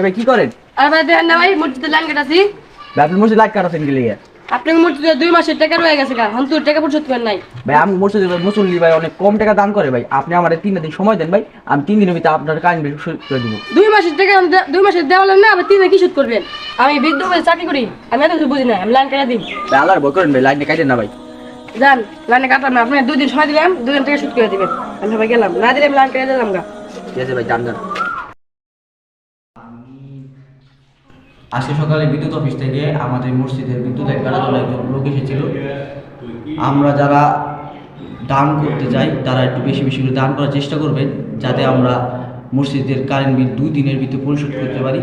ভাই কি করেন? আর ভাই দেন না ভাই মসজিদে লাইন কাটাছি। ভাই আপনি মসজিদ লাইট কাটাছেন কি লিগে? আপনি মসজিদে 2 মাসের টাকা রয়ে গেছে গা, হন তোর টাকা পরিশোধ করেন নাই। ভাই আমি মসজিদে মুসল্লি ভাই অনেক কম টাকা দান করে ভাই। আপনি আমার 3 দিন সময় দেন ভাই, আমি 3 দিনের ভিতরে আপনার কারেন্ট বিল শোধ করে দিব। 2 মাসের টাকা 2 মাসের দেওয়া হলো না, আবার 3 কি শোধ করবেন? আমি বিদ্যুৎ চাকরি করি, আমি এত কিছু বুঝি না, আমি লাইন কাটা দিই। ভাই আল্লাহর ভয় করেন ভাই, লাইনে কাটেন না ভাই। যান লাইনে কাটাম না, আপনি 2 দিন সময় দিলাম, 2 দিন টাকা শোধ করে দিবেন। আমি সবাই গেলাম, না দিলে আমি লাইন কেটে দিলাম গা। ঠিক আছে ভাই, যান যান। আজকে সকালে বিদ্যুৎ অফিস থেকে আমাদের মসজিদের বিদ্যুৎ লাইন কাটার জন্য একজন লোক এসেছিল। আমরা যারা দান করতে যাই তারা একটু বেশি বেশি করে দান করার চেষ্টা করবেন, যাতে আমরা মসজিদের কারেন্ট বিল 2 দিনের ভিতরে পরিশোধ করতে পারি।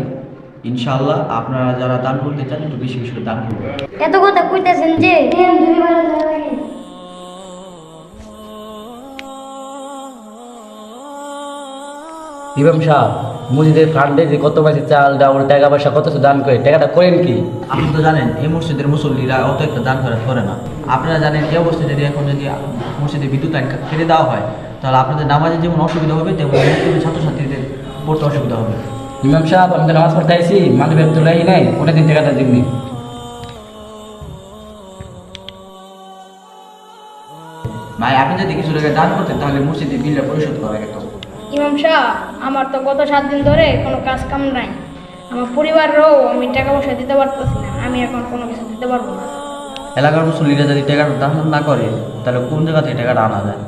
ইনশাআল্লাহ আপনারা যারা দান করতে চান একটু বেশি বেশি করে দান করবেন। এত কথা কইতেছেন যে ইমাম সাহেব, মসজিদের ফান্ডে যে কত মাসে চাল ডাউল টাকা পয়সা কত দান করে টাকাটা করেন কি? আপনি তো জানেন এই মসজিদের মুসল্লিরা অত একটা দান খরচ করে না। আপনারা জানেন এই অবস্থায় যদি এখন যদি মসজিদে বিদ্যুৎ লাইন কেটে দেওয়া হয় তাহলে আপনাদের নামাজে যেমন অসুবিধা হবে তেমন ছাত্রছাত্রীদের পড়তে অসুবিধা হবে। ইমাম সাহেব, আমি তো নামাজ পড়তে আইছি, মানে ব্যক্ত লাই নাই, ওটা দিন টাকাটা দিননি। ভাই আপনি যদি কিছু টাকা দান করতেন তাহলে মসজিদের বিলটা পরিশোধ করা যেত। ইমাম সাহেব, আমার তো গত 7 দিন ধরে কোনো কাজ কাম নাই, আমার পরিবারেরও আমি টাকা পয়সা দিতে পারতেছি না, আমি এখন কোনো কিছু দিতে পারবো না। এলাকার মুসল্লিরা যদি টাকাটা দান না করে তাহলে কোন জায়গা থেকে টাকাটা আনা যায়?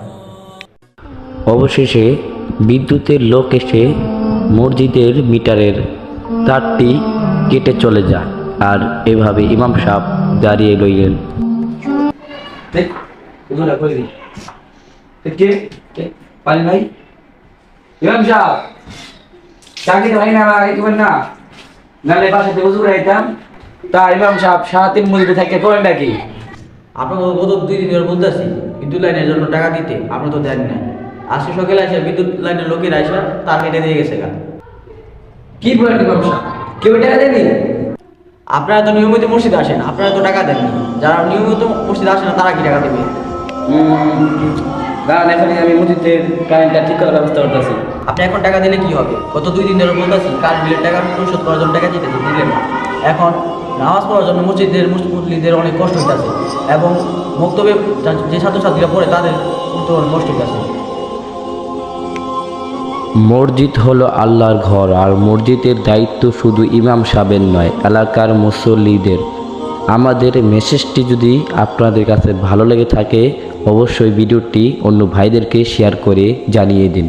অবশেষে বিদ্যুতের লোক এসে মসজিদের মিটারের তারটি কেটে চলে যায়, আর এভাবে ইমাম সাহেব দাঁড়িয়ে রইলেন। দেখ এগুলা কই দি কে পারি ভাই। ইমাম সাহেব চাকরি তো ভাই না ভাই কি না, নালে বাসা থেকে হুজুর আইতাম। তা ইমাম সাহেব সারাদিন মসজিদে থাকে করেন নাকি? আপনাকে গত 2 দিন ধরে বলতেছি বিদ্যুৎ লাইনের জন্য টাকা দিতে, আপনি তো দেন নাই। আজকে সকালে এসে বিদ্যুৎ লাইনের লোকের আইসা তার কেটে দিয়ে গেছে গা। কি বলেন ইমাম সাহেব, কেউ টাকা দেয়নি? আপনারা তো নিয়মিত মসজিদে আসেন, আপনারা তো টাকা দেননি। যারা নিয়মিত মসজিদে আসে না তারা কি টাকা দেবে? দাঁড়ান, এখন আমি মসজিদের কারেন্টটা ঠিক করার ব্যবস্থা করতেছি। আপনি এখন টাকা দিলে কি হবে? গত 2 দিন ধরে বলতেছি কারেন্ট বিলের টাকা পরিশোধ করার জন্য টাকা দিতেছি, দিলেন না। এখন নামাজ পড়ার জন্য মসজিদের মুসল্লিদের অনেক কষ্ট হইতেছে এবং বক্তব্যে যে ছাত্রছাত্রীরা পড়ে তাদের তো অনেক কষ্ট হইতেছে। মসজিদ হলো আল্লাহর ঘর, আর মসজিদের দায়িত্ব শুধু ইমাম সাহেবের নয়, এলাকার মুসল্লিদের। আমাদের মেসেজটি যদি আপনাদের কাছে ভালো লেগে থাকে অবশ্যই ভিডিওটি অন্য ভাইদেরকে শেয়ার করে জানিয়ে দিন।